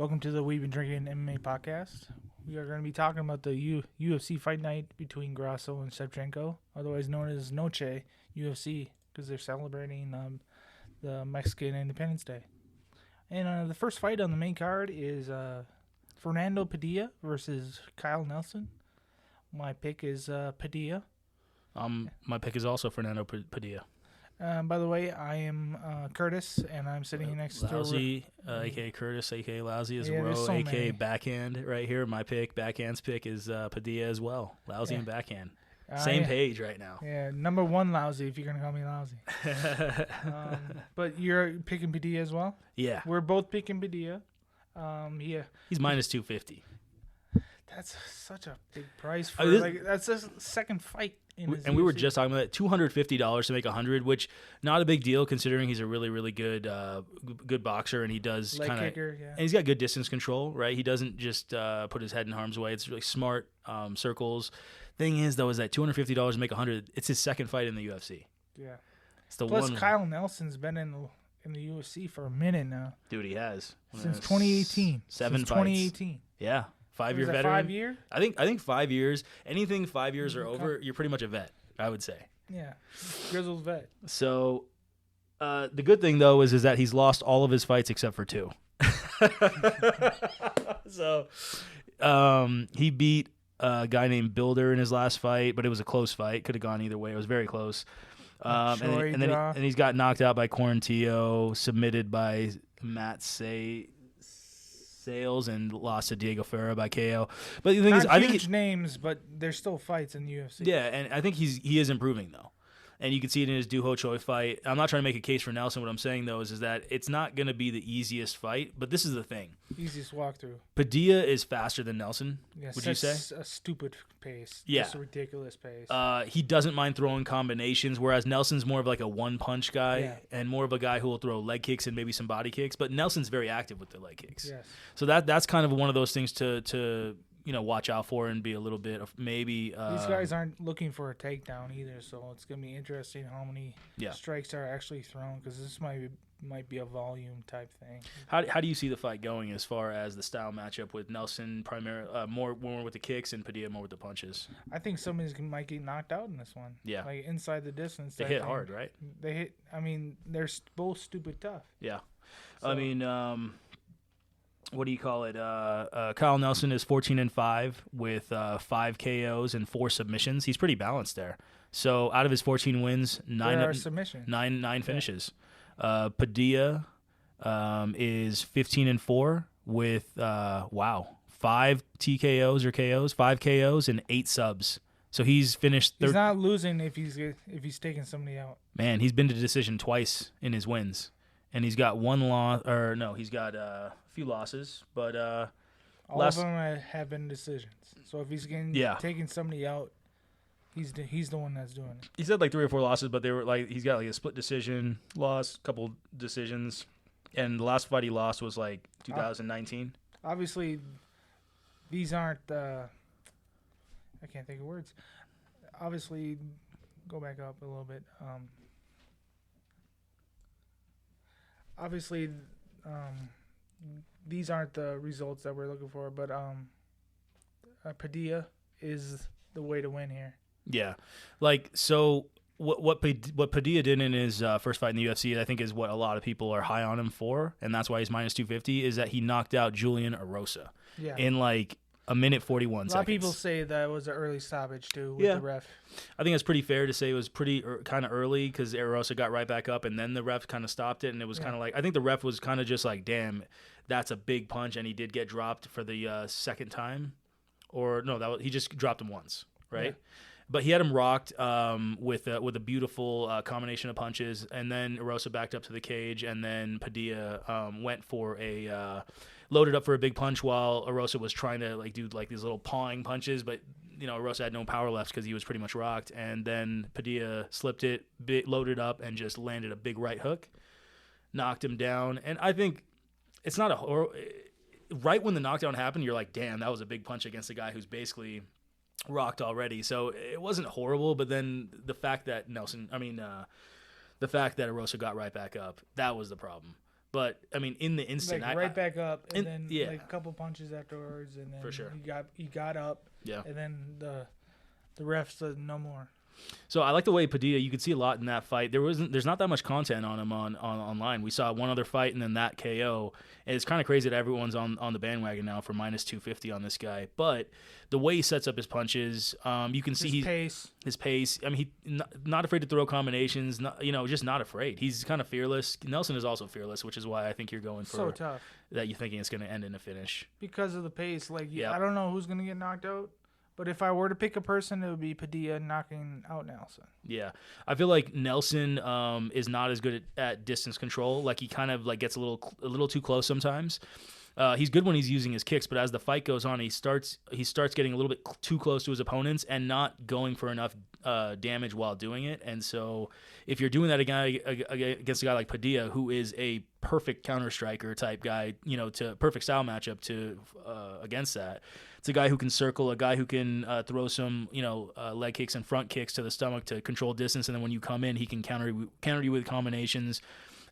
Welcome to the Been Drinking MMA podcast. We are going to be talking about the UFC fight night between Grasso and Shevchenko, otherwise known as Noche UFC, because they're celebrating the Mexican Independence Day. And the first fight on the main card is Fernando Padilla versus Kyle Nelson. My pick is Padilla. My pick is also Fernando Padilla. By the way, I am Curtis, and I'm sitting next to Lousy, a.k.a. Curtis, a.k.a. Lousy as well, so a.k.a. many. Backhand right here. My pick, Backhand's pick is Padilla as well. Lousy and Backhand. Yeah. Same page right now. Yeah, number one Lousy, if you're going to call me Lousy. But you're picking Padilla as well? Yeah. We're both picking Padilla. Yeah. He's minus 250. That's such a big price for that's a second fight in his And we were UFC. just talking about it, $250 to make 100, which not a big deal considering he's a really, really good good boxer, and he does leg kind of kicker, yeah. and he's got good distance control, right? He doesn't just put his head in harm's way. It's really smart circles. Thing is, though, is that $250 to make 100. It's his second fight in the UFC. Yeah. It's the Plus, one. Kyle Nelson's been in the UFC for a minute now. Dude, he has Since 2018. Seven Since fights. 2018. Yeah, 5-year Was it veteran. 5 year? I think 5 years. Anything 5 years or over, you're pretty much a vet, I would say. Yeah. Grizzled vet. So, the good thing though is that he's lost all of his fights except for 2. So, he beat a guy named Builder in his last fight, but it was a close fight. Could have gone either way. It was very close. And then he's got knocked out by Quarantillo, submitted by Matt Sales, and lost to Diego Ferreira by KO. But the thing is, I think huge names, but there's still fights in the UFC. yeah, and I think he is improving though. And you can see it in his Doo Ho Choi fight. I'm not trying to make a case for Nelson. What I'm saying, though, is that it's not going to be the easiest fight. But this is the thing. Easiest walkthrough. Padilla is faster than Nelson, Yeah, would you say? A stupid pace. Yeah. Just a ridiculous pace. He doesn't mind throwing combinations, whereas Nelson's more of like a one-punch guy and more of a guy who will throw leg kicks and maybe some body kicks. But Nelson's very active with the leg kicks. Yes. So that's kind of one of those things to watch out for and be a little bit of maybe. These guys aren't looking for a takedown either, so it's going to be interesting how many strikes are actually thrown, because this might be a volume type thing. How do you see the fight going as far as the style matchup with Nelson more with the kicks and Padilla more with the punches? I think somebody's might get knocked out in this one. Yeah. Like inside the distance. They hit hard, right? They hit. I mean, they're both stupid tough. Yeah. So, I mean, what do you call it? Kyle Nelson is 14-5 with 5 KOs and 4 submissions. He's pretty balanced there. So out of his 14 wins, 9 finishes. Padilla is 15-4 with 5 TKOs or KOs, 5 KOs and 8 subs. So he's finished. He's not losing if he's taking somebody out. Man, he's been to decision twice in his wins. And he's got one loss, or no, he's got a few losses, but all of them have been decisions. So if he's taking somebody out, he's the one that's doing it. He said like 3 or 4 losses, but they were like he's got like a split decision loss, couple decisions, and the last fight he lost was like 2019. Obviously, these aren't. I can't think of words. Obviously, go back up a little bit. Obviously, these aren't the results that we're looking for, but Padilla is the way to win here. Yeah, like so. What Padilla did in his first fight in the UFC, I think, is what a lot of people are high on him for, and that's why he's minus 250. Is that he knocked out Julian Erosa in like a minute 41 seconds. A lot of people say that was an early stoppage too with the ref. I think it's pretty fair to say it was pretty kind of early because Erosa got right back up and then the ref kind of stopped it, and it was kind of like I think the ref was kind of just like, damn, that's a big punch, and he did get dropped for the second time, or no, he just dropped him once, right? Yeah. But he had him rocked with a beautiful combination of punches, and then Erosa backed up to the cage, and then Padilla went for loaded up for a big punch while Erosa was trying to like do like these little pawing punches, but Erosa had no power left because he was pretty much rocked, and then Padilla slipped it, loaded up, and just landed a big right hook, knocked him down, and I think it's not right when the knockdown happened, you're like, damn, that was a big punch against a guy who's basically rocked already. So it wasn't horrible, but then the fact that Erosa got right back up, that was the problem. But I mean, in the instant, right back up, and then yeah. like a couple punches afterwards, and then For sure. he got up, Yeah. and then the ref said no more. So I like the way Padilla. You could see a lot in that fight. There's not that much content on him on online. We saw one other fight and then that KO. And it's kind of crazy that everyone's on the bandwagon now for minus 250 on this guy. But the way he sets up his punches, you can see his pace. I mean, he not afraid to throw combinations. Just not afraid. He's kind of fearless. Nelson is also fearless, which is why I think you're going for so tough. That you're thinking it's going to end in a finish Because of the pace. I don't know who's going to get knocked out. But if I were to pick a person, it would be Padilla knocking out Nelson. Yeah. I feel like Nelson is not as good at distance control. Like, he kind of like gets a little too close sometimes. He's good when he's using his kicks, but as the fight goes on, he starts getting a little bit too close to his opponents and not going for enough damage while doing it. And so if you're doing that against a guy like Padilla, who is a perfect counter striker type guy, to perfect style matchup to against that, it's a guy who can circle, a guy who can throw some leg kicks and front kicks to the stomach to control distance, and then when you come in, he can counter you with combinations.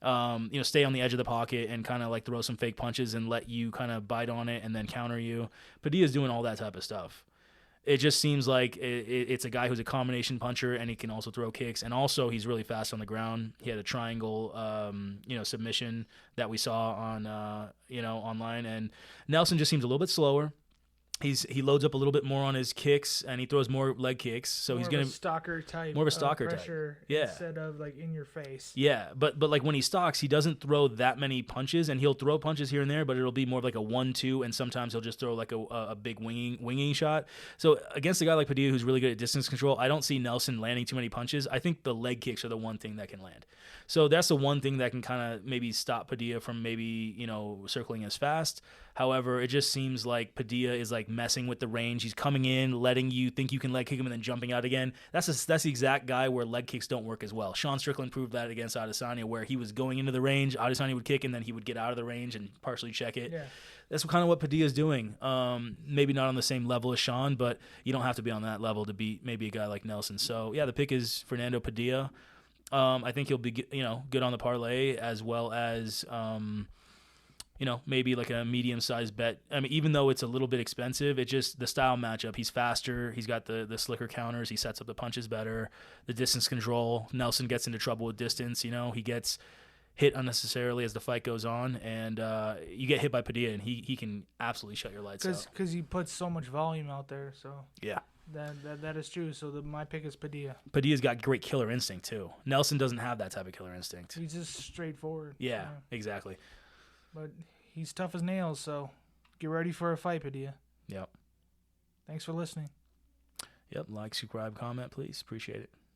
Stay on the edge of the pocket and kind of like throw some fake punches and let you kind of bite on it and then counter you. Padilla's doing all that type of stuff. It just seems like it's a guy who's a combination puncher, and he can also throw kicks, and also he's really fast on the ground. He had a triangle, submission that we saw on, online, and Nelson just seems a little bit slower. He loads up a little bit more on his kicks, and he throws more leg kicks. So he's gonna stalker type. More of a stalker pressure type. Yeah. Instead of like in your face. Yeah, but like when he stalks, he doesn't throw that many punches, and he'll throw punches here and there, but it'll be more of like a 1-2, and sometimes he'll just throw like a big winging shot. So against a guy like Padilla, who's really good at distance control, I don't see Nelson landing too many punches. I think the leg kicks are the one thing that can land. So that's the one thing that can kind of maybe stop Padilla from maybe circling as fast. However, it just seems like Padilla is like messing with the range. He's coming in, letting you think you can leg kick him, and then jumping out again. That's the exact guy where leg kicks don't work as well. Sean Strickland proved that against Adesanya, where he was going into the range, Adesanya would kick, and then he would get out of the range and partially check it. Yeah. That's kind of what Padilla's doing. Maybe not on the same level as Sean, but you don't have to be on that level to beat maybe a guy like Nelson. So yeah, the pick is Fernando Padilla. I think he'll be good on the parlay, as well as maybe like a medium-sized bet. I mean, even though it's a little bit expensive, it's just the style matchup. He's faster. He's got the slicker counters. He sets up the punches better. The distance control. Nelson gets into trouble with distance. He gets hit unnecessarily as the fight goes on, and you get hit by Padilla, and he can absolutely shut your lights out. Because he puts so much volume out there. So yeah. That is true. So my pick is Padilla. Padilla's got great killer instinct too. Nelson doesn't have that type of killer instinct. He's just straightforward. Yeah, exactly. But he's tough as nails, so get ready for a fight, Padilla. Yep. Thanks for listening. Yep. Like, subscribe, comment, please. Appreciate it.